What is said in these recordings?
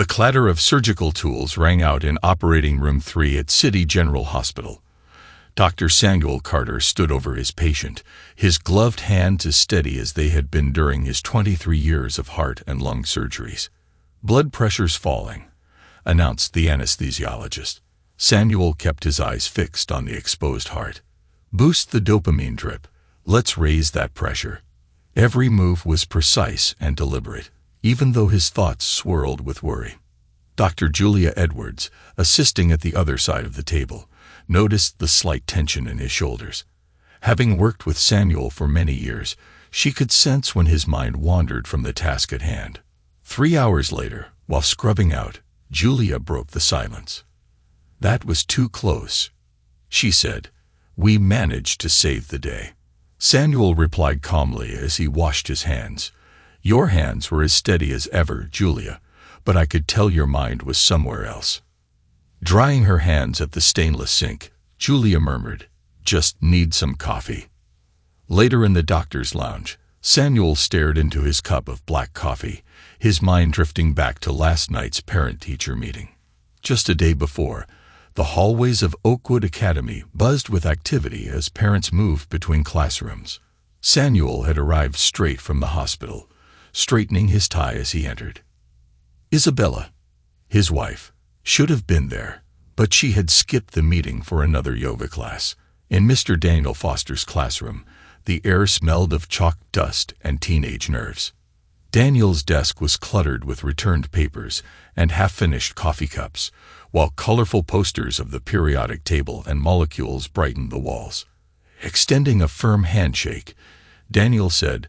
The clatter of surgical tools rang out in Operating Room 3 at City General Hospital. Dr. Samuel Carter stood over his patient, his gloved hands as steady as they had been during his 23 years of heart and lung surgeries. "Blood pressure's falling," announced the anesthesiologist. Samuel kept his eyes fixed on the exposed heart. "Boost the dopamine drip. Let's raise that pressure." Every move was precise and deliberate, even though his thoughts swirled with worry. Dr. Julia Edwards, assisting at the other side of the table, noticed the slight tension in his shoulders. Having worked with Samuel for many years, she could sense when his mind wandered from the task at hand. 3 hours later, while scrubbing out, Julia broke the silence. "That was too close," she said. "We managed to save the day." Samuel replied calmly as he washed his hands. "Your hands were as steady as ever, Julia, but I could tell your mind was somewhere else." Drying her hands at the stainless sink, Julia murmured, "Just need some coffee." Later in the doctor's lounge, Samuel stared into his cup of black coffee, his mind drifting back to last night's parent-teacher meeting. Just a day before, the hallways of Oakwood Academy buzzed with activity as parents moved between classrooms. Samuel had arrived straight from the hospital, straightening his tie as he entered. Isabella, his wife, should have been there, but she had skipped the meeting for another yoga class. In Mr. Daniel Foster's classroom, the air smelled of chalk dust and teenage nerves. Daniel's desk was cluttered with returned papers and half-finished coffee cups, while colorful posters of the periodic table and molecules brightened the walls. Extending a firm handshake, Daniel said,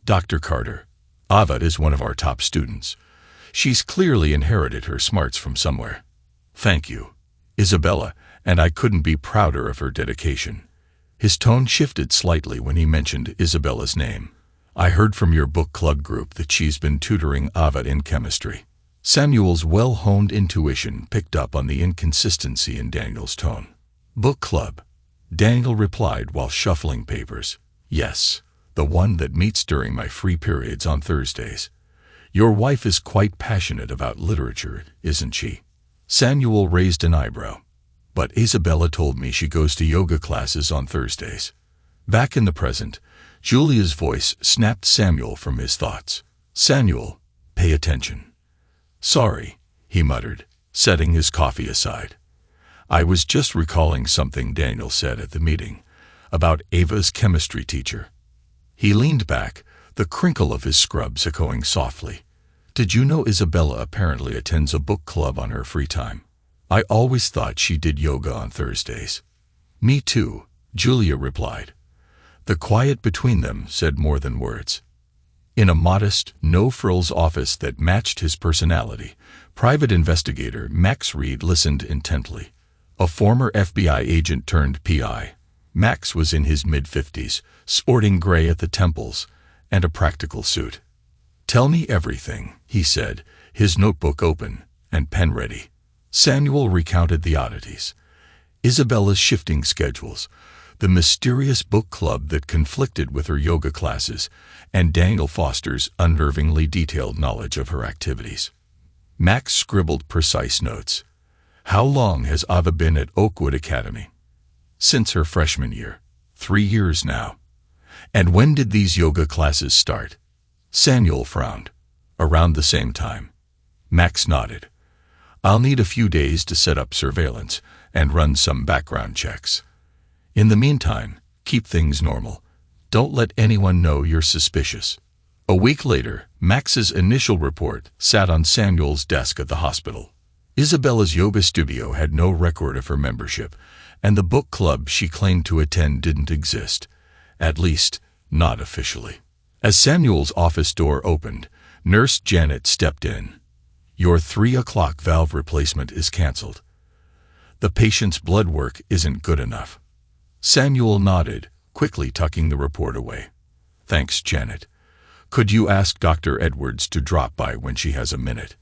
"Dr. Carter, Ava is one of our top students. She's clearly inherited her smarts from somewhere." "Thank you, Isabella, and I couldn't be prouder of her dedication." His tone shifted slightly when he mentioned Isabella's name. "I heard from your book club group that she's been tutoring Ava in chemistry." Samuel's well-honed intuition picked up on the inconsistency in Daniel's tone. "Book club," Daniel replied while shuffling papers. "Yes, the one that meets during my free periods on Thursdays. Your wife is quite passionate about literature, isn't she?" Samuel raised an eyebrow. "But Isabella told me she goes to yoga classes on Thursdays." Back in the present, Julia's voice snapped Samuel from his thoughts. "Samuel, pay attention." "Sorry," he muttered, setting his coffee aside. "I was just recalling something Daniel said at the meeting, about Ava's chemistry teacher." He leaned back, the crinkle of his scrubs echoing softly. "Did you know Isabella apparently attends a book club on her free time? I always thought she did yoga on Thursdays." "Me too," Julia replied. The quiet between them said more than words. In a modest, no-frills office that matched his personality, private investigator Max Reed listened intently. A former FBI agent turned PI, Max was in his mid-50s, sporting gray at the temples and a practical suit. "Tell me everything," he said, his notebook open and pen ready. Samuel recounted the oddities. Isabella's shifting schedules, the mysterious book club that conflicted with her yoga classes, and Daniel Foster's unnervingly detailed knowledge of her activities. Max scribbled precise notes. "How long has Ava been at Oakwood Academy?" "Since her freshman year. 3 years now." "And when did these yoga classes start?" Samuel frowned. "Around the same time." Max nodded. "I'll need a few days to set up surveillance and run some background checks. In the meantime, keep things normal. Don't let anyone know you're suspicious." A week later, Max's initial report sat on Samuel's desk at the hospital. Isabella's yoga studio had no record of her membership, and the book club she claimed to attend didn't exist, at least, not officially. As Samuel's office door opened, Nurse Janet stepped in. "Your 3 o'clock valve replacement is canceled. The patient's blood work isn't good enough." Samuel nodded, quickly tucking the report away. "Thanks, Janet. Could you ask Dr. Edwards to drop by when she has a minute?"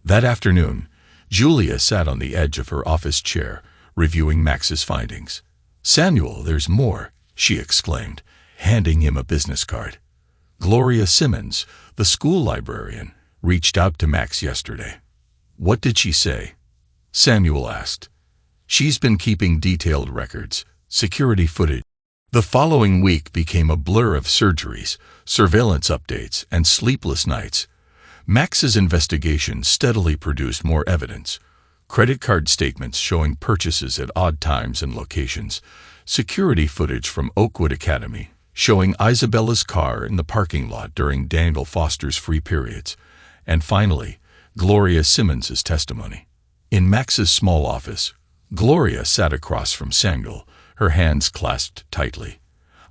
That afternoon, Julia sat on the edge of her office chair, reviewing Max's findings. "Samuel, there's more," she exclaimed, handing him a business card. "Gloria Simmons, the school librarian, reached out to Max yesterday." What did she say? Samuel asked. She's been keeping detailed records, security footage. The following week became a blur of surgeries, surveillance updates, and sleepless nights. Max's investigation steadily produced more evidence. Credit card statements showing purchases at odd times and locations, security footage from Oakwood Academy showing Isabella's car in the parking lot during Daniel Foster's free periods, and finally, Gloria Simmons's testimony. In Max's small office, Gloria sat across from Samuel, her hands clasped tightly.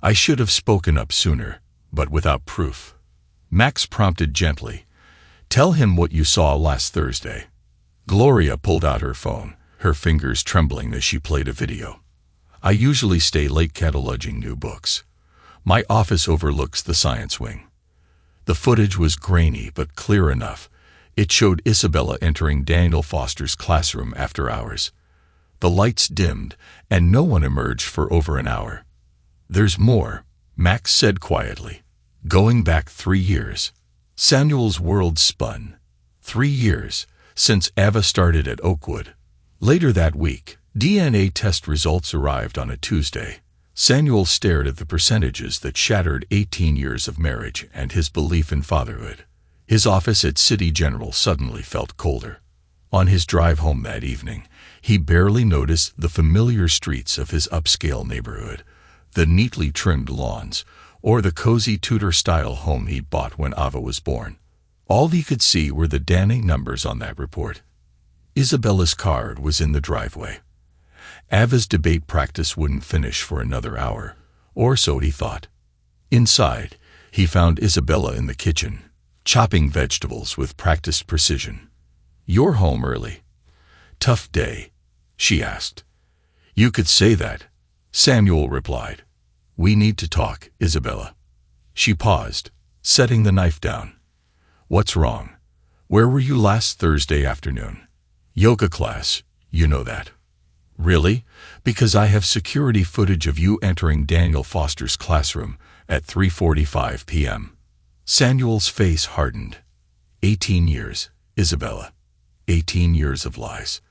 I should have spoken up sooner, but without proof. Max prompted gently. Tell him what you saw last Thursday. Gloria pulled out her phone, her fingers trembling as she played a video. I usually stay late cataloging new books. My office overlooks the science wing. The footage was grainy but clear enough. It showed Isabella entering Daniel Foster's classroom after hours. The lights dimmed, and no one emerged for over an hour. There's more, Max said quietly. Going back 3 years. Samuel's world spun. 3 years, since Ava started at Oakwood. Later that week, DNA test results arrived on a Tuesday. Samuel stared at the percentages that shattered 18 years of marriage and his belief in fatherhood. His office at City General suddenly felt colder. On his drive home that evening, he barely noticed the familiar streets of his upscale neighborhood, the neatly trimmed lawns, or the cozy Tudor-style home he bought when Ava was born. All he could see were the damning numbers on that report. Isabella's car was in the driveway. Ava's debate practice wouldn't finish for another hour, or so he thought. Inside, he found Isabella in the kitchen, chopping vegetables with practiced precision. You're home early. Tough day, she asked. You could say that, Samuel replied. We need to talk, Isabella. She paused, setting the knife down. What's wrong? Where were you last Thursday afternoon? Yoga class, you know that. Really? Because I have security footage of you entering Daniel Foster's classroom at 3:45 p.m. Samuel's face hardened. 18 years, Isabella. 18 years of lies.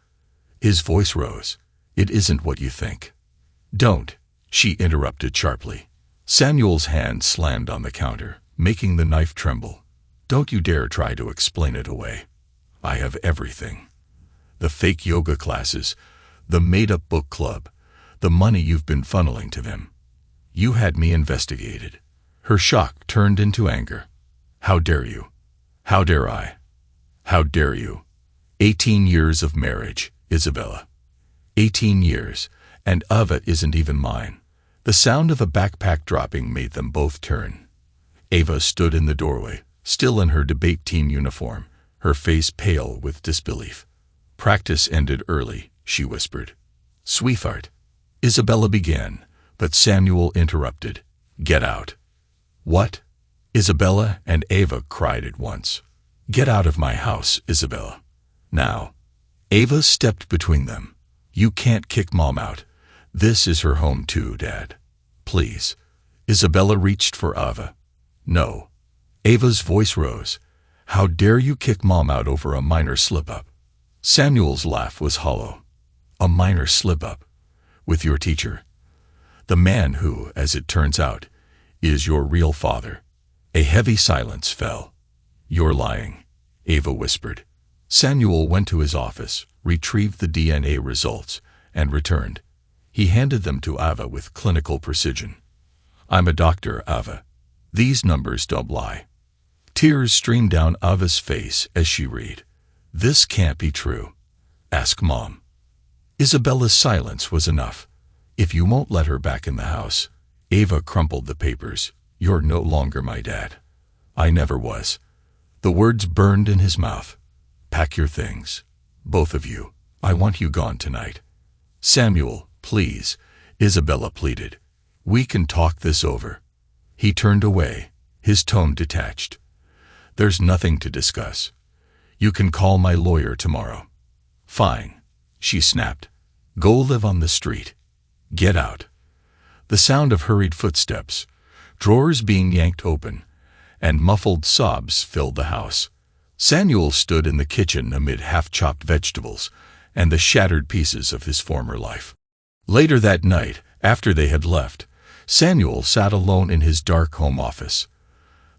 His voice rose. It isn't what you think. Don't, she interrupted sharply. Samuel's hand slammed on the counter, making the knife tremble. Don't you dare try to explain it away. I have everything. The fake yoga classes, the made-up book club, the money you've been funneling to them. You had me investigated. Her shock turned into anger. How dare you? How dare I? How dare you? 18 years of marriage, Isabella. 18 years, and Ava isn't even mine. The sound of a backpack dropping made them both turn. Ava stood in the doorway, still in her debate team uniform, her face pale with disbelief. Practice ended early, she whispered. Sweetheart, Isabella began, but Samuel interrupted. Get out. What? Isabella and Ava cried at once. Get out of my house, Isabella. Now. Ava stepped between them. You can't kick Mom out. This is her home too, Dad. Please. Isabella reached for Ava. No. Ava's voice rose. How dare you kick Mom out over a minor slip-up? Samuel's laugh was hollow. A minor slip-up. With your teacher. The man who, as it turns out, is your real father. A heavy silence fell. You're lying, Ava whispered. Samuel went to his office, retrieved the DNA results, and returned. He handed them to Ava with clinical precision. I'm a doctor, Ava. These numbers don't lie. Tears streamed down Ava's face as she read. This can't be true. Ask Mom. Isabella's silence was enough. If you won't let her back in the house, Ava crumpled the papers. You're no longer my dad. I never was. The words burned in his mouth. Pack your things. Both of you. I want you gone tonight. Samuel, please, Isabella pleaded. We can talk this over. He turned away, his tone detached. There's nothing to discuss. You can call my lawyer tomorrow. Fine, she snapped. Go live on the street. Get out. The sound of hurried footsteps, drawers being yanked open, and muffled sobs filled the house. Samuel stood in the kitchen amid half-chopped vegetables and the shattered pieces of his former life. Later that night, after they had left, Samuel sat alone in his dark home office.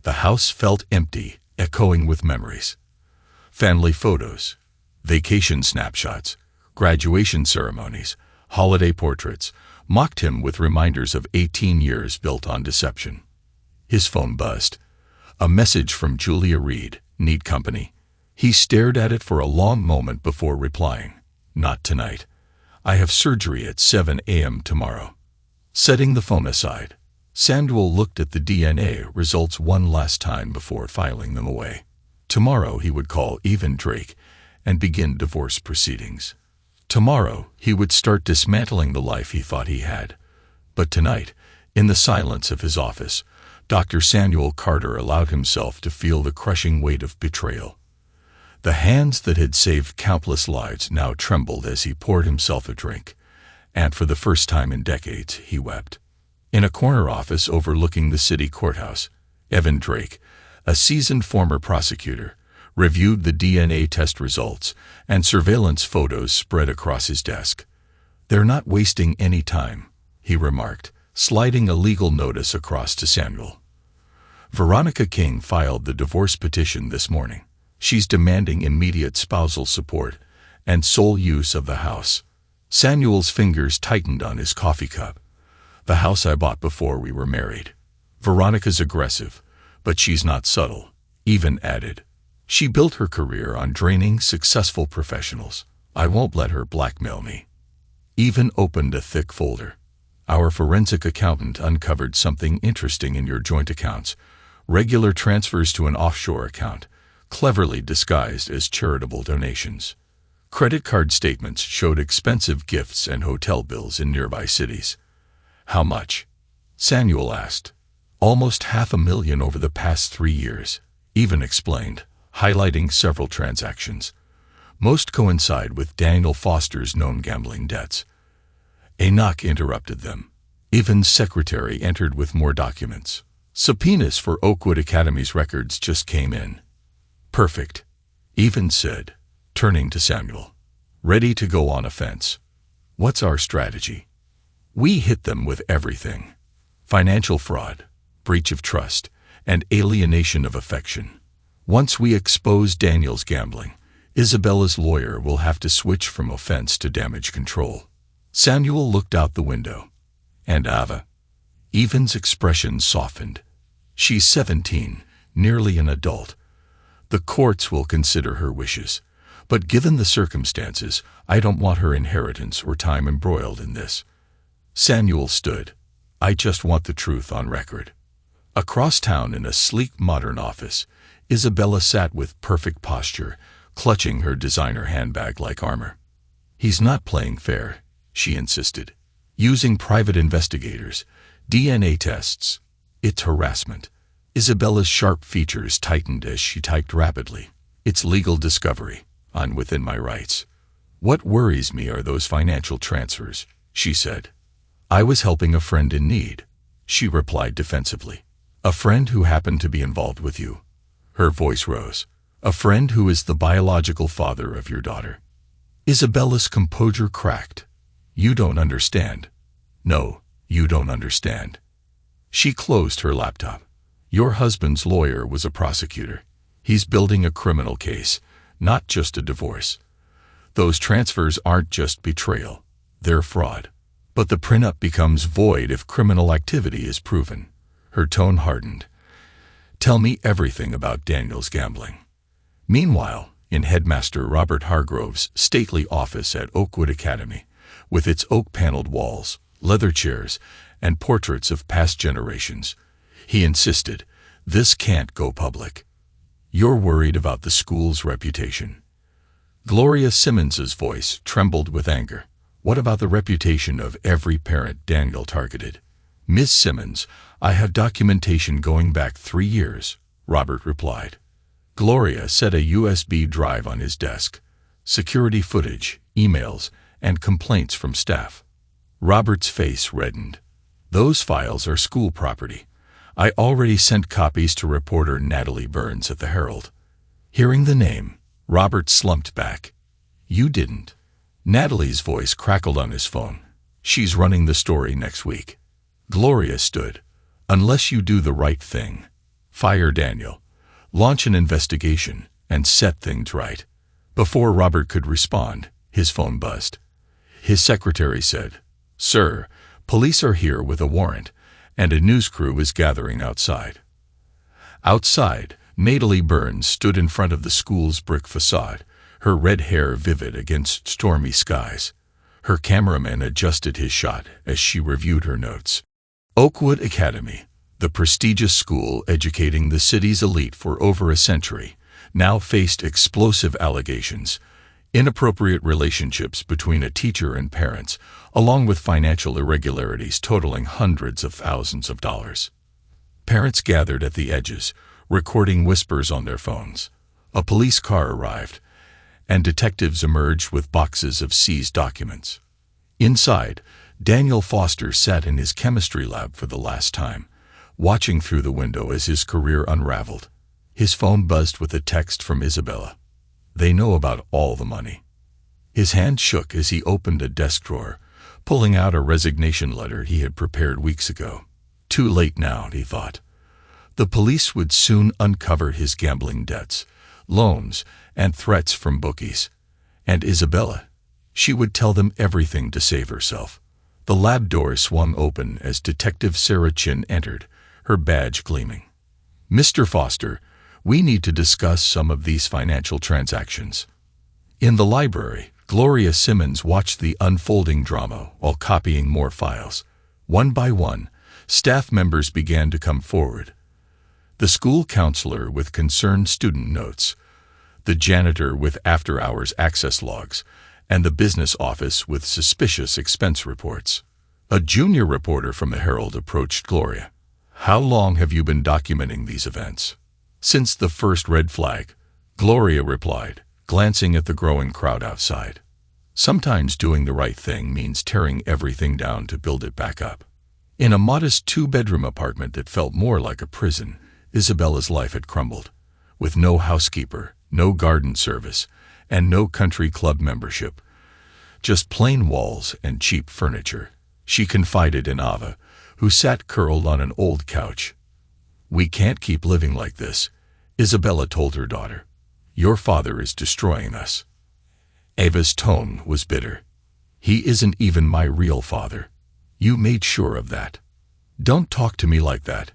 The house felt empty, echoing with memories. Family photos, vacation snapshots, graduation ceremonies, holiday portraits mocked him with reminders of 18 years built on deception. His phone buzzed. A message from Julia Reed, Need Company. He stared at it for a long moment before replying, "Not tonight. I have surgery at 7 a.m. tomorrow." Setting the phone aside, Samuel looked at the DNA results one last time before filing them away. Tomorrow he would call Evan Drake and begin divorce proceedings. Tomorrow he would start dismantling the life he thought he had. But tonight, in the silence of his office, Dr. Samuel Carter allowed himself to feel the crushing weight of betrayal. The hands that had saved countless lives now trembled as he poured himself a drink, and for the first time in decades he wept. In a corner office overlooking the city courthouse, Evan Drake, a seasoned former prosecutor, reviewed the DNA test results and surveillance photos spread across his desk. "They're not wasting any time," he remarked, sliding a legal notice across to Samuel. "Veronica King filed the divorce petition this morning. She's demanding immediate spousal support and sole use of the house." Samuel's fingers tightened on his coffee cup. "The house I bought before we were married. Veronica's aggressive, but she's not subtle," Evan added. "She built her career on draining successful professionals. I won't let her blackmail me." Evan opened a thick folder. "Our forensic accountant uncovered something interesting in your joint accounts. Regular transfers to an offshore account, cleverly disguised as charitable donations. Credit card statements showed expensive gifts and hotel bills in nearby cities." "How much?" Samuel asked. "Almost $500,000 over the past 3 years," Evan explained, highlighting several transactions. "Most coincide with Daniel Foster's known gambling debts." A knock interrupted them. Evan's secretary entered with more documents. "Subpoenas for Oakwood Academy's records just came in." "Perfect," Evan said, turning to Samuel. "Ready to go on offense. What's our strategy?" "We hit them with everything. Financial fraud, breach of trust, and alienation of affection. Once we expose Daniel's gambling, Isabella's lawyer will have to switch from offense to damage control." Samuel looked out the window. "And Ava?" Evan's expression softened. "She's 17, nearly an adult. The courts will consider her wishes, but given the circumstances, I don't want her inheritance or time embroiled in this." Samuel stood. "I just want the truth on record." Across town in a sleek modern office, Isabella sat with perfect posture, clutching her designer handbag like armor. "He's not playing fair," she insisted. "Using private investigators, DNA tests. It's harassment." Isabella's sharp features tightened as she typed rapidly. "It's legal discovery. I'm within my rights." "What worries me are those financial transfers," she said. "I was helping a friend in need," she replied defensively. "A friend who happened to be involved with you." Her voice rose. "A friend who is the biological father of your daughter." Isabella's composure cracked. "You don't understand." "No, you don't understand." She closed her laptop. "Your husband's lawyer was a prosecutor. He's building a criminal case, not just a divorce. Those transfers aren't just betrayal. They're fraud. But the prenup becomes void if criminal activity is proven." Her tone hardened. "Tell me everything about Daniel's gambling." Meanwhile, in Headmaster Robert Hargrove's stately office at Oakwood Academy, with its oak-paneled walls, leather chairs, and portraits of past generations, he insisted, "This can't go public." "You're worried about the school's reputation." Gloria Simmons's voice trembled with anger. "What about the reputation of every parent Daniel targeted?" "Miss Simmons, I have documentation going back 3 years," Robert replied. Gloria set a USB drive on his desk. Security footage, emails, and complaints from staff. Robert's face reddened. "Those files are school property. I already sent copies to reporter Natalie Burns at the Herald." Hearing the name, Robert slumped back. You didn't. Natalie's voice crackled on his phone. She's running the story next week. Gloria stood. Unless you do the right thing. Fire Daniel. Launch an investigation and set things right. Before Robert could respond, his phone buzzed. His secretary said, Sir, police are here with a warrant, and a news crew is gathering outside. Outside, Natalie Burns stood in front of the school's brick facade, her red hair vivid against stormy skies. Her cameraman adjusted his shot as she reviewed her notes. Oakwood Academy, the prestigious school educating the city's elite for over a century, now faced explosive allegations, inappropriate relationships between a teacher and parents, along with financial irregularities totaling hundreds of thousands of dollars. Parents gathered at the edges, recording whispers on their phones. A police car arrived, and detectives emerged with boxes of seized documents. Inside, Daniel Foster sat in his chemistry lab for the last time, watching through the window as his career unraveled. His phone buzzed with a text from Isabella. They know about all the money. His hand shook as he opened a desk drawer, pulling out a resignation letter he had prepared weeks ago. Too late now, he thought. The police would soon uncover his gambling debts, loans, and threats from bookies. And Isabella, she would tell them everything to save herself. The lab door swung open as Detective Sarah Chin entered, her badge gleaming. Mr. Foster, we need to discuss some of these financial transactions. In the library, Gloria Simmons watched the unfolding drama while copying more files. One by one, staff members began to come forward. The school counselor with concerned student notes, the janitor with after-hours access logs, and the business office with suspicious expense reports. A junior reporter from the Herald approached Gloria. How long have you been documenting these events? Since the first red flag, Gloria replied, glancing at the growing crowd outside. Sometimes doing the right thing means tearing everything down to build it back up. In a modest two-bedroom apartment that felt more like a prison, Isabella's life had crumbled. With no housekeeper, no garden service, and no country club membership. Just plain walls and cheap furniture. She confided in Ava, who sat curled on an old couch. We can't keep living like this, Isabella told her daughter. Your father is destroying us. Ava's tone was bitter. He isn't even my real father. You made sure of that. Don't talk to me like that,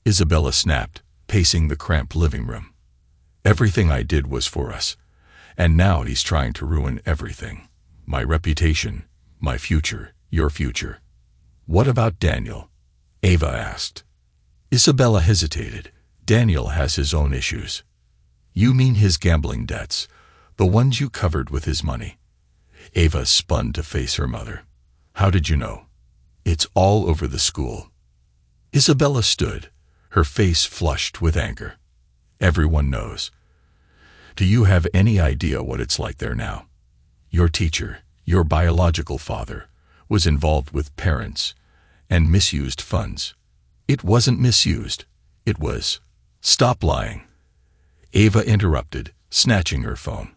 Isabella snapped, pacing the cramped living room. Everything I did was for us, and now he's trying to ruin everything. My reputation, my future, your future. What about Daniel? Ava asked. Isabella hesitated. Daniel has his own issues. You mean his gambling debts, the ones you covered with his money? Ava spun to face her mother. How did you know? It's all over the school. Isabella stood, her face flushed with anger. Everyone knows. Do you have any idea what it's like there now? Your teacher, your biological father, was involved with parents and misused funds. It wasn't misused. It was. Stop lying. Ava interrupted, snatching her phone.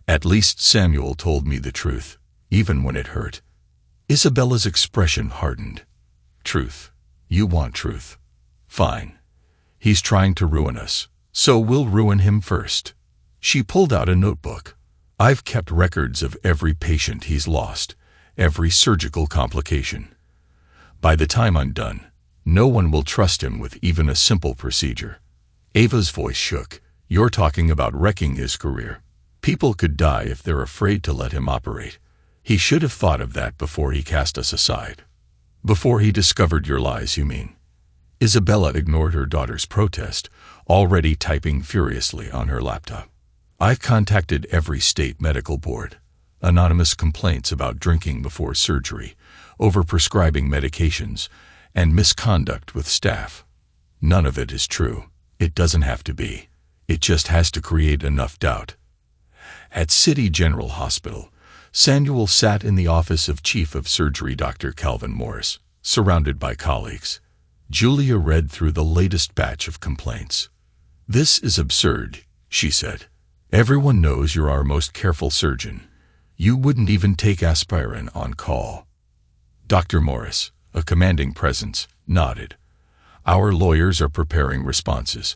At least Samuel told me the truth, even when it hurt. Isabella's expression hardened. Truth. You want truth. Fine. He's trying to ruin us, so we'll ruin him first. She pulled out a notebook. I've kept records of every patient he's lost, every surgical complication. By the time I'm done, no one will trust him with even a simple procedure. Ava's voice shook. You're talking about wrecking his career. People could die if they're afraid to let him operate. He should have thought of that before he cast us aside. Before he discovered your lies, you mean? Isabella ignored her daughter's protest, already typing furiously on her laptop. I've contacted every state medical board. Anonymous complaints about drinking before surgery, overprescribing medications, and misconduct with staff. None of it is true. It doesn't have to be. It just has to create enough doubt. At City General Hospital, Samuel sat in the office of Chief of Surgery Dr. Calvin Morris, surrounded by colleagues. Julia read through the latest batch of complaints. This is absurd. she said. "Everyone knows you're our most careful surgeon. You wouldn't even take aspirin on call." Dr. Morris, a commanding presence, nodded. "Our lawyers are preparing responses.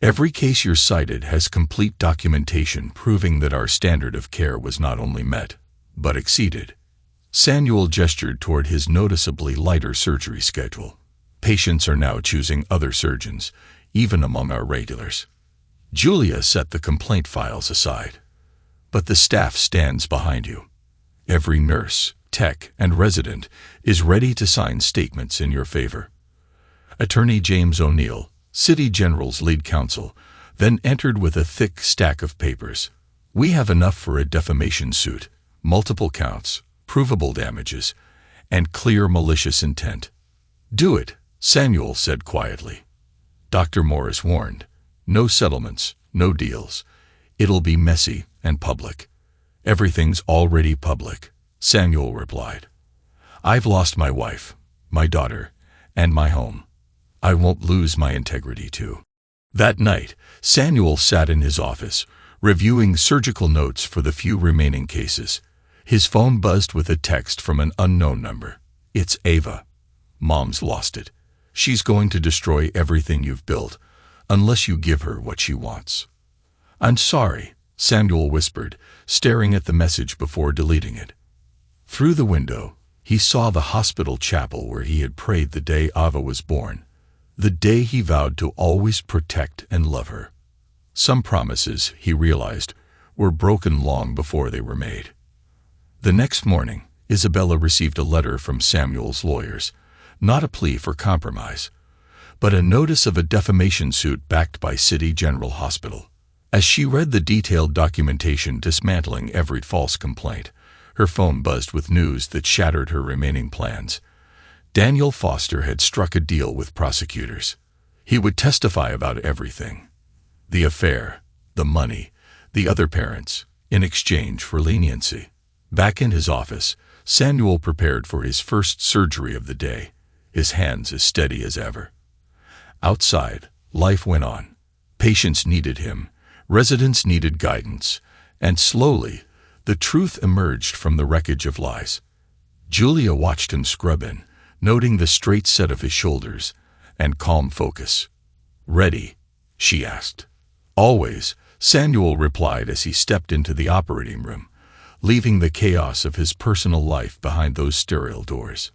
Every case you're cited has complete documentation proving that our standard of care was not only met, but exceeded." Samuel gestured toward his noticeably lighter surgery schedule. "Patients are now choosing other surgeons, even among our regulars." Julia set the complaint files aside. "But the staff stands behind you. Every nurse, tech, and resident is ready to sign statements in your favor." Attorney James O'Neill, City General's lead counsel, then entered with a thick stack of papers. "We have enough for a defamation suit, multiple counts, provable damages, and clear malicious intent." "Do it," Samuel said quietly. Dr. Morris warned. "No settlements, no deals. It'll be messy and public." "Everything's already public," Samuel replied. "I've lost my wife, my daughter, and my home. I won't lose my integrity too." That night, Samuel sat in his office, reviewing surgical notes for the few remaining cases. His phone buzzed with a text from an unknown number. "It's Ava. Mom's lost it. She's going to destroy everything you've built, unless you give her what she wants." "I'm sorry," Samuel whispered, staring at the message before deleting it. Through the window, he saw the hospital chapel where he had prayed the day Ava was born, the day he vowed to always protect and love her. Some promises, he realized, were broken long before they were made. The next morning, Isabella received a letter from Samuel's lawyers, not a plea for compromise, but a notice of a defamation suit backed by City General Hospital. As she read the detailed documentation dismantling every false complaint, her phone buzzed with news that shattered her remaining plans. Daniel Foster had struck a deal with prosecutors. He would testify about everything. The affair, the money, the other parents, in exchange for leniency. Back in his office, Samuel prepared for his first surgery of the day, his hands as steady as ever. Outside, life went on. Patients needed him, residents needed guidance, and slowly, the truth emerged from the wreckage of lies. Julia watched him scrub in, noting the straight set of his shoulders and calm focus. "Ready?" she asked. "Always," Samuel replied as he stepped into the operating room, leaving the chaos of his personal life behind those sterile doors.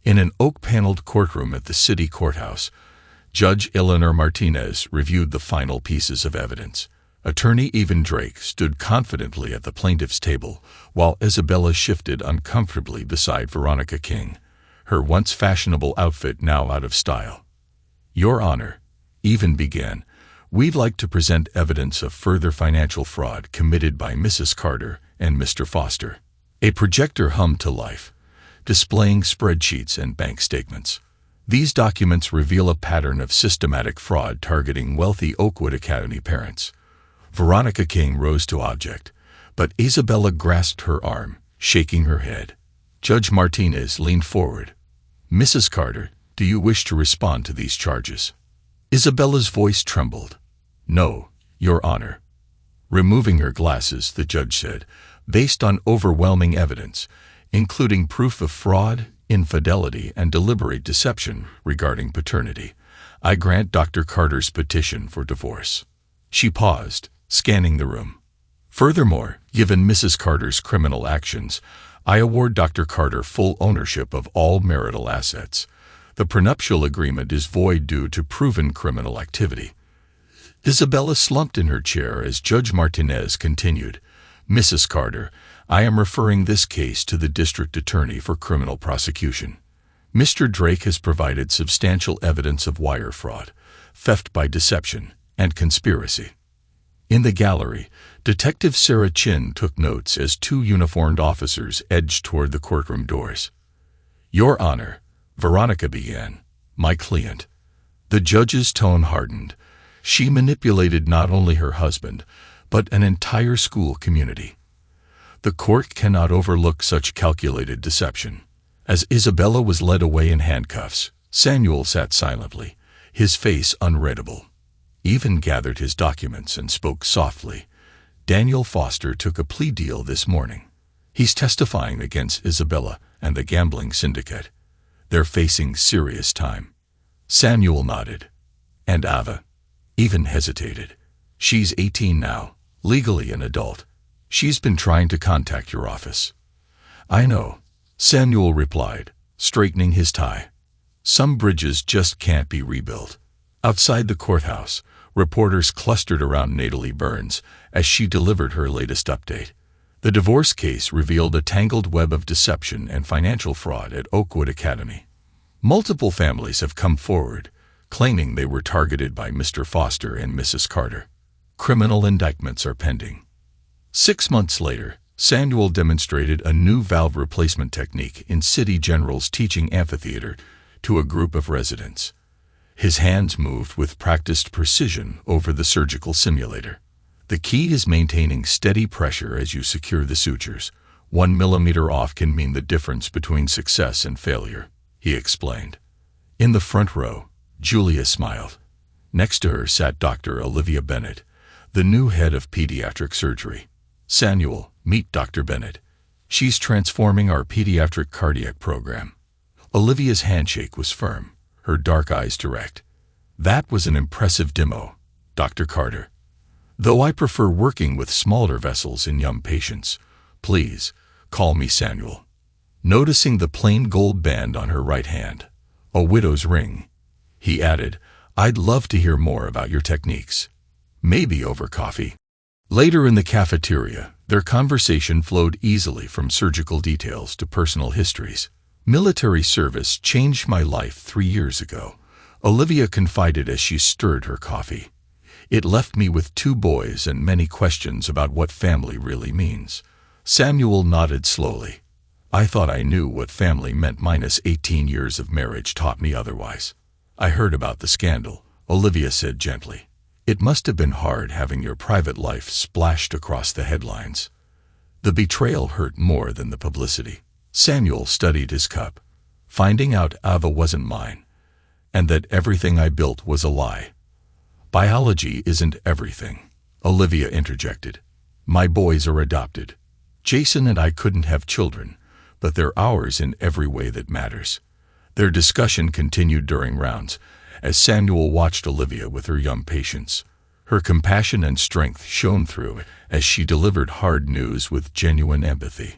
In an oak-paneled courtroom at the city courthouse, Judge Eleanor Martinez reviewed the final pieces of evidence. Attorney Evan Drake stood confidently at the plaintiff's table, while Isabella shifted uncomfortably beside Veronica King, her once fashionable outfit now out of style. "Your Honor," Evan began, "we'd like to present evidence of further financial fraud committed by Mrs. Carter and Mr. Foster." A projector hummed to life, displaying spreadsheets and bank statements. These documents reveal a pattern of systematic fraud targeting wealthy Oakwood Academy parents. Veronica King rose to object, but Isabella grasped her arm, shaking her head. Judge Martinez leaned forward. "Mrs. Carter, do you wish to respond to these charges?" Isabella's voice trembled. "No, Your Honor." Removing her glasses, the judge said, "Based on overwhelming evidence, including proof of fraud, infidelity, and deliberate deception regarding paternity, I grant Dr. Carter's petition for divorce." She paused, scanning the room. "Furthermore, given Mrs. Carter's criminal actions, I award Dr. Carter full ownership of all marital assets. The prenuptial agreement is void due to proven criminal activity." Isabella slumped in her chair as Judge Martinez continued. "Mrs. Carter, I am referring this case to the district attorney for criminal prosecution. Mr. Drake has provided substantial evidence of wire fraud, theft by deception, and conspiracy." In the gallery, Detective Sarah Chin took notes as two uniformed officers edged toward the courtroom doors. "Your Honor," Veronica began, "my client." The judge's tone hardened. She manipulated not only her husband, but an entire school community. The court cannot overlook such calculated deception. As Isabella was led away in handcuffs, Samuel sat silently, his face unreadable. even gathered his documents and spoke softly. Daniel Foster took a plea deal this morning. He's testifying against Isabella and the gambling syndicate. They're facing serious time. Samuel nodded. And Ava even hesitated. She's 18 now, legally an adult. She's been trying to contact your office. I know, Samuel replied, straightening his tie. Some bridges just can't be rebuilt. Outside the courthouse, reporters clustered around Natalie Burns as she delivered her latest update. The divorce case revealed a tangled web of deception and financial fraud at Oakwood Academy. Multiple families have come forward, claiming they were targeted by Mr. Foster and Mrs. Carter. Criminal indictments are pending. 6 months later, Samuel demonstrated a new valve replacement technique in City General's teaching amphitheater to a group of residents. His hands moved with practiced precision over the surgical simulator. The key is maintaining steady pressure as you secure the sutures. 1 millimeter off can mean the difference between success and failure, he explained. In the front row, Julia smiled. Next to her sat Dr. Olivia Bennett, the new head of pediatric surgery. Samuel, meet Dr. Bennett. She's transforming our pediatric cardiac program. Olivia's handshake was firm, her dark eyes direct. That was an impressive demo, Dr. Carter. Though I prefer working with smaller vessels in young patients, please call me Samuel. Noticing the plain gold band on her right hand, a widow's ring, he added, I'd love to hear more about your techniques. Maybe over coffee. Later in the cafeteria, their conversation flowed easily from surgical details to personal histories. Military service changed my life 3 years ago, Olivia confided as she stirred her coffee. It left me with 2 boys and many questions about what family really means. Samuel nodded slowly. I thought I knew what family meant minus 18 years of marriage taught me otherwise. I heard about the scandal, Olivia said gently. It must have been hard having your private life splashed across the headlines. The betrayal hurt more than the publicity. Samuel studied his cup. Finding out Ava wasn't mine, and that everything I built was a lie. Biology isn't everything, Olivia interjected. My boys are adopted. Jason and I couldn't have children, but they're ours in every way that matters. Their discussion continued during rounds, as Samuel watched Olivia with her young patients. Her compassion and strength shone through as she delivered hard news with genuine empathy.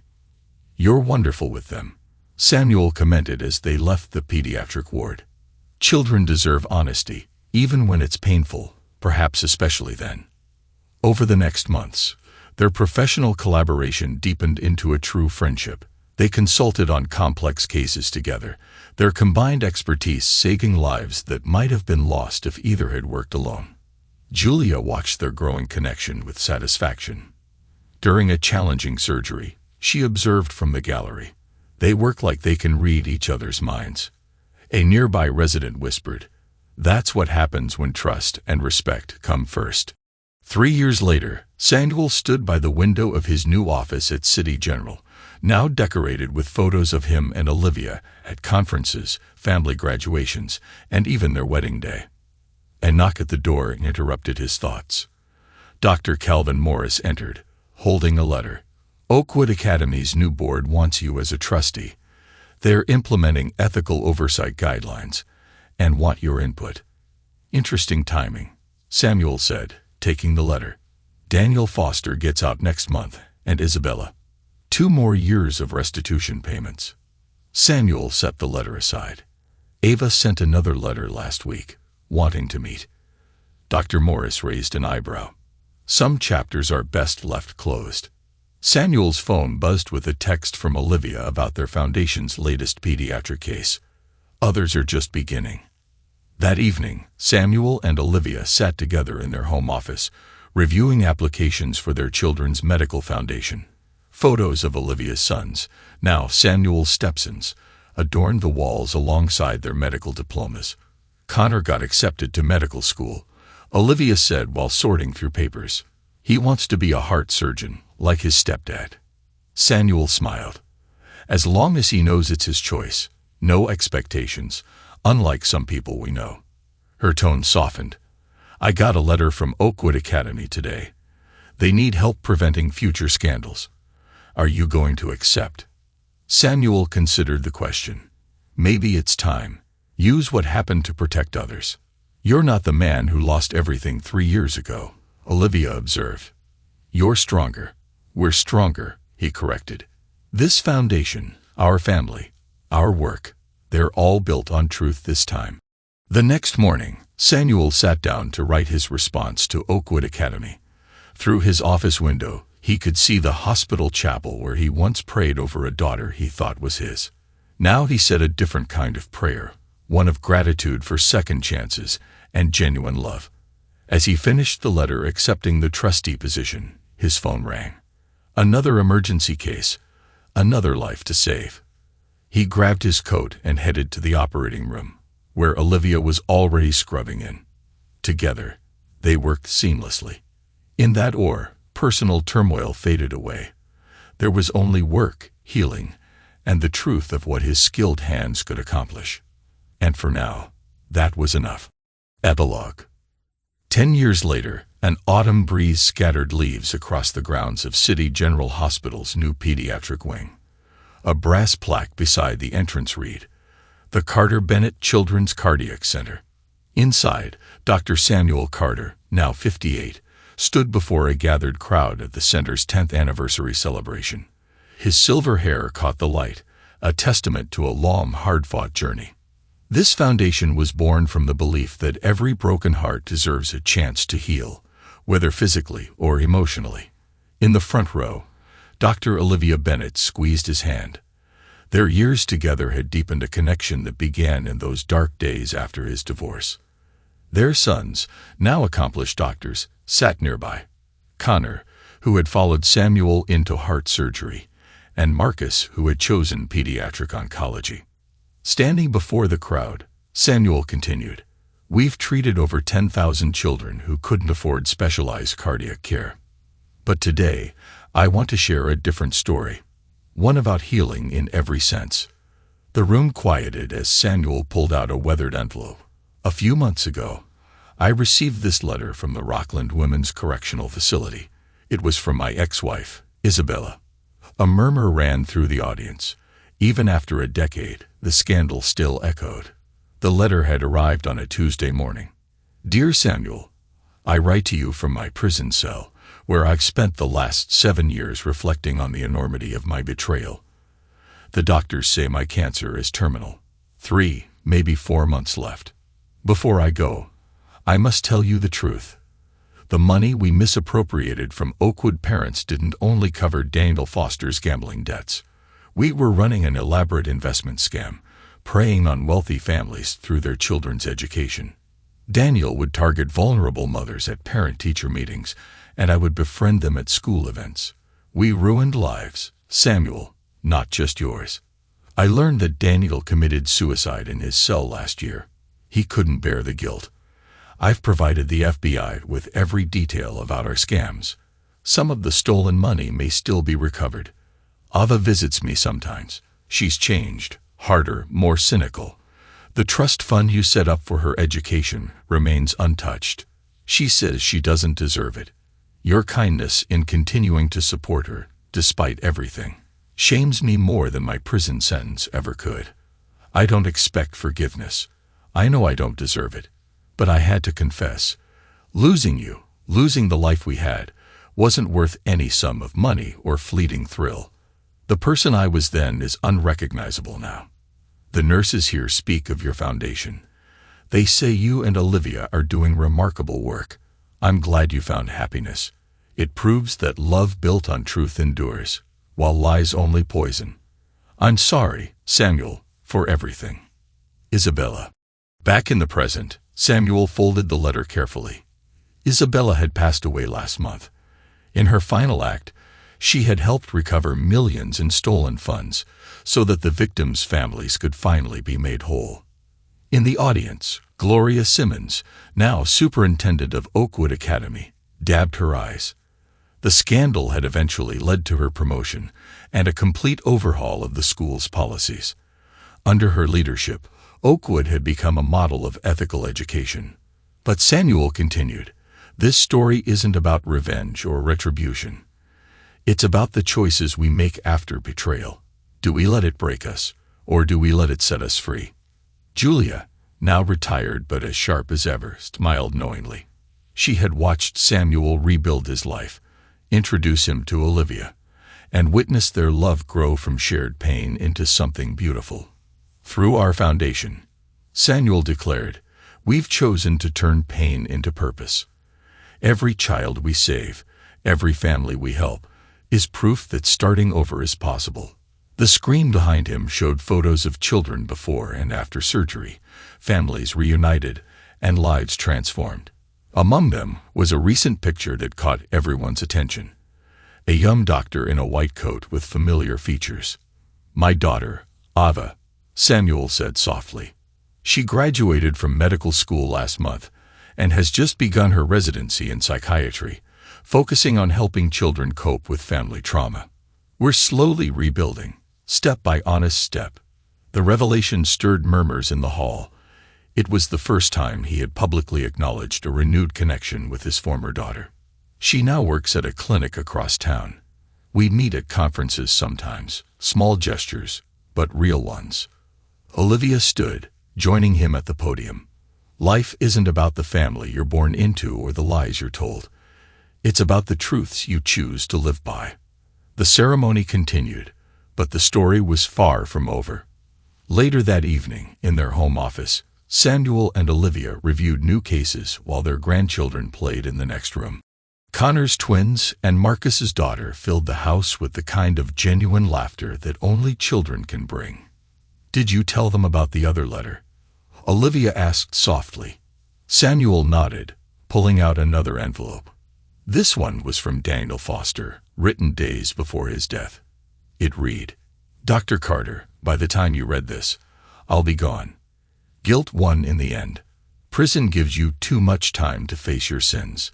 You're wonderful with them, Samuel commented as they left the pediatric ward. Children deserve honesty, even when it's painful, perhaps especially then. Over the next months, their professional collaboration deepened into a true friendship. They consulted on complex cases together, their combined expertise saving lives that might have been lost if either had worked alone. Julia watched their growing connection with satisfaction. During a challenging surgery, she observed from the gallery. They work like they can read each other's minds. A nearby resident whispered, "That's what happens when trust and respect come first." 3 years later, Samuel stood by the window of his new office at City General, now decorated with photos of him and Olivia at conferences, family graduations, and even their wedding day. A knock at the door interrupted his thoughts. Dr. Calvin Morris entered, holding a letter. Oakwood Academy's new board wants you as a trustee. They're implementing ethical oversight guidelines and want your input. Interesting timing, Samuel said, taking the letter. Daniel Foster gets out next month, and Isabella. 2 more years of restitution payments. Samuel set the letter aside. Ava sent another letter last week, wanting to meet. Dr. Morris raised an eyebrow. Some chapters are best left closed. Samuel's phone buzzed with a text from Olivia about their foundation's latest pediatric case. Others are just beginning. That evening, Samuel and Olivia sat together in their home office, reviewing applications for their children's medical foundation. Photos of Olivia's sons, now Samuel's stepsons, adorned the walls alongside their medical diplomas. Connor got accepted to medical school, Olivia said while sorting through papers. He wants to be a heart surgeon, like his stepdad. Samuel smiled. As long as he knows it's his choice, no expectations, unlike some people we know. Her tone softened. I got a letter from Oakwood Academy today. They need help preventing future scandals. Are you going to accept? Samuel considered the question. Maybe it's time. Use what happened to protect others. You're not the man who lost everything 3 years ago, Olivia observed. You're stronger. We're stronger, he corrected. This foundation, our family, our work, they're all built on truth this time. The next morning, Samuel sat down to write his response to Oakwood Academy. Through his office window, he could see the hospital chapel where he once prayed over a daughter he thought was his. Now he said a different kind of prayer, one of gratitude for second chances and genuine love. As he finished the letter accepting the trustee position, his phone rang. Another emergency case, another life to save. He grabbed his coat and headed to the operating room, where Olivia was already scrubbing in. Together, they worked seamlessly. In that hour, personal turmoil faded away. There was only work, healing, and the truth of what his skilled hands could accomplish. And for now, that was enough. Epilogue. 10 years later, an autumn breeze scattered leaves across the grounds of City General Hospital's new pediatric wing. A brass plaque beside the entrance read, "The Carter Bennett Children's Cardiac Center." Inside, Dr. Samuel Carter, now 58, stood before a gathered crowd at the center's 10th anniversary celebration. His silver hair caught the light, a testament to a long, hard-fought journey. This foundation was born from the belief that every broken heart deserves a chance to heal, whether physically or emotionally. In the front row, Dr. Olivia Bennett squeezed his hand. Their years together had deepened a connection that began in those dark days after his divorce. Their sons, now accomplished doctors, sat nearby. Connor, who had followed Samuel into heart surgery, and Marcus, who had chosen pediatric oncology. Standing before the crowd, Samuel continued, "We've treated over 10,000 children who couldn't afford specialized cardiac care. But today, I want to share a different story, one about healing in every sense." The room quieted as Samuel pulled out a weathered envelope. "A few months ago, I received this letter from the Rockland Women's Correctional Facility. It was from my ex-wife, Isabella." A murmur ran through the audience. Even after a decade, the scandal still echoed. The letter had arrived on a Tuesday morning. "Dear Samuel, I write to you from my prison cell, where I've spent the last 7 years reflecting on the enormity of my betrayal. The doctors say my cancer is terminal. 3, maybe 4 months left. Before I go, I must tell you the truth. The money we misappropriated from Oakwood parents didn't only cover Daniel Foster's gambling debts. We were running an elaborate investment scam, preying on wealthy families through their children's education. Daniel would target vulnerable mothers at parent-teacher meetings, and I would befriend them at school events. We ruined lives, Samuel, not just yours. I learned that Daniel committed suicide in his cell last year. He couldn't bear the guilt. I've provided the FBI with every detail about our scams. Some of the stolen money may still be recovered. Ava visits me sometimes. She's changed, harder, more cynical. The trust fund you set up for her education remains untouched. She says she doesn't deserve it. Your kindness in continuing to support her, despite everything, shames me more than my prison sentence ever could. I don't expect forgiveness. I know I don't deserve it. But I had to confess, losing you, losing the life we had, wasn't worth any sum of money or fleeting thrill. The person I was then is unrecognizable now. The nurses here speak of your foundation. They say you and Olivia are doing remarkable work. I'm glad you found happiness. It proves that love built on truth endures, while lies only poison. I'm sorry, Samuel, for everything. Isabella." Back in the present, Samuel folded the letter carefully. Isabella had passed away last month. In her final act, she had helped recover millions in stolen funds so that the victims' families could finally be made whole. In the audience, Gloria Simmons, now superintendent of Oakwood Academy, dabbed her eyes. The scandal had eventually led to her promotion and a complete overhaul of the school's policies. Under her leadership, Oakwood had become a model of ethical education. But Samuel continued, "This story isn't about revenge or retribution. It's about the choices we make after betrayal. Do we let it break us, or do we let it set us free?" Julia, now retired but as sharp as ever, smiled knowingly. She had watched Samuel rebuild his life, introduce him to Olivia, and witness their love grow from shared pain into something beautiful. "Through our foundation," Samuel declared, "we've chosen to turn pain into purpose. Every child we save, every family we help, is proof that starting over is possible." The screen behind him showed photos of children before and after surgery, families reunited, and lives transformed. Among them was a recent picture that caught everyone's attention. A young doctor in a white coat with familiar features. "My daughter, Ava," Samuel said softly. "She graduated from medical school last month and has just begun her residency in psychiatry, focusing on helping children cope with family trauma. We're slowly rebuilding, step by honest step." The revelation stirred murmurs in the hall. It was the first time he had publicly acknowledged a renewed connection with his former daughter. "She now works at a clinic across town. We meet at conferences sometimes, small gestures, but real ones." Olivia stood, joining him at the podium. "Life isn't about the family you're born into or the lies you're told. It's about the truths you choose to live by." The ceremony continued, but the story was far from over. Later that evening, in their home office, Samuel and Olivia reviewed new cases while their grandchildren played in the next room. Connor's twins and Marcus's daughter filled the house with the kind of genuine laughter that only children can bring. "Did you tell them about the other letter?" Olivia asked softly. Samuel nodded, pulling out another envelope. This one was from Daniel Foster, written days before his death. It read, "Dr. Carter, by the time you read this, I'll be gone. Guilt won in the end. Prison gives you too much time to face your sins.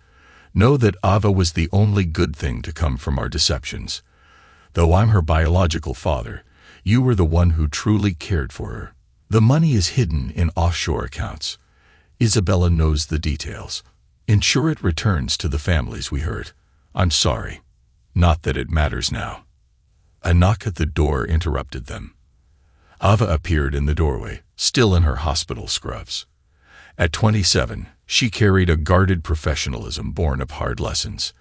Know that Ava was the only good thing to come from our deceptions. Though I'm her biological father, you were the one who truly cared for her. The money is hidden in offshore accounts. Isabella knows the details. Ensure it returns to the families we hurt. I'm sorry. Not that it matters now." A knock at the door interrupted them. Ava appeared in the doorway, still in her hospital scrubs. At 27, she carried a guarded professionalism born of hard lessons.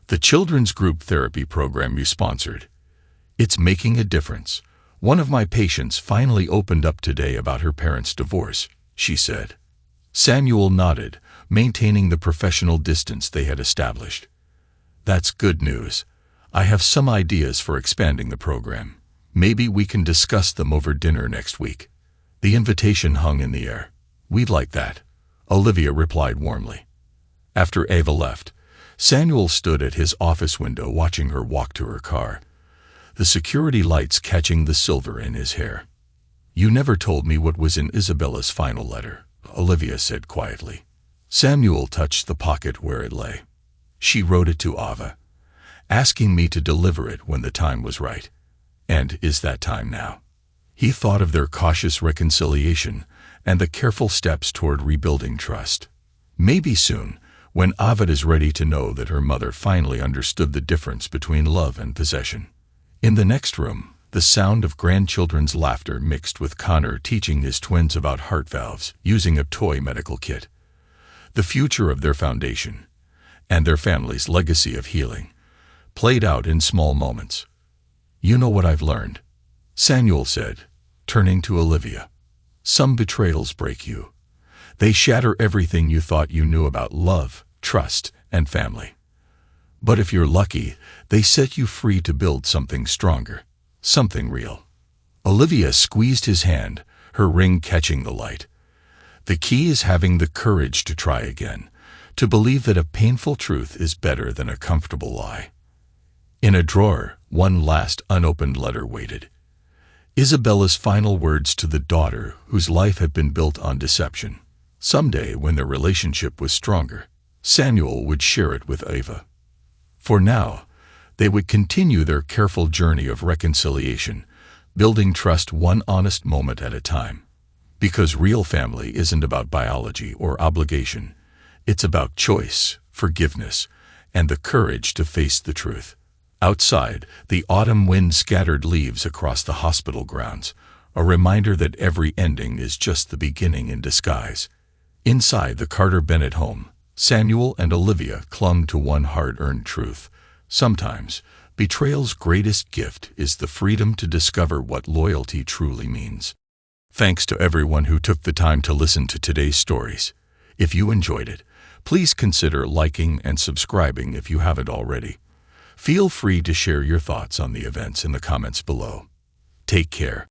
"The children's group therapy program you sponsored. It's making a difference. One of my patients finally opened up today about her parents' divorce," she said. Samuel nodded, maintaining the professional distance they had established. "That's good news. I have some ideas for expanding the program. Maybe we can discuss them over dinner next week." The invitation hung in the air. "We'd like that," Olivia replied warmly. After Ava left, Samuel stood at his office window watching her walk to her car, the security lights catching the silver in his hair. "You never told me what was in Isabella's final letter," Olivia said quietly. Samuel touched the pocket where it lay. "She wrote it to Ava, asking me to deliver it when the time was right. And is that time now?" He thought of their cautious reconciliation and the careful steps toward rebuilding trust. Maybe soon, when Ava is ready to know that her mother finally understood the difference between love and possession. In the next room, the sound of grandchildren's laughter mixed with Connor teaching his twins about heart valves using a toy medical kit. The future of their foundation, and their family's legacy of healing, played out in small moments. "You know what I've learned," Samuel said, turning to Olivia. "Some betrayals break you. They shatter everything you thought you knew about love, trust, and family. But if you're lucky, they set you free to build something stronger, something real." Olivia squeezed his hand, her ring catching the light. "The key is having the courage to try again, to believe that a painful truth is better than a comfortable lie." In a drawer, one last unopened letter waited. Isabella's final words to the daughter whose life had been built on deception. Someday, when their relationship was stronger, Samuel would share it with Ava. For now, they would continue their careful journey of reconciliation, building trust one honest moment at a time. Because real family isn't about biology or obligation. It's about choice, forgiveness, and the courage to face the truth. Outside, the autumn wind scattered leaves across the hospital grounds, a reminder that every ending is just the beginning in disguise. Inside the Carter Bennett home, Samuel and Olivia clung to one hard-earned truth. Sometimes, betrayal's greatest gift is the freedom to discover what loyalty truly means. Thanks to everyone who took the time to listen to today's stories. If you enjoyed it, please consider liking and subscribing if you haven't already. Feel free to share your thoughts on the events in the comments below. Take care.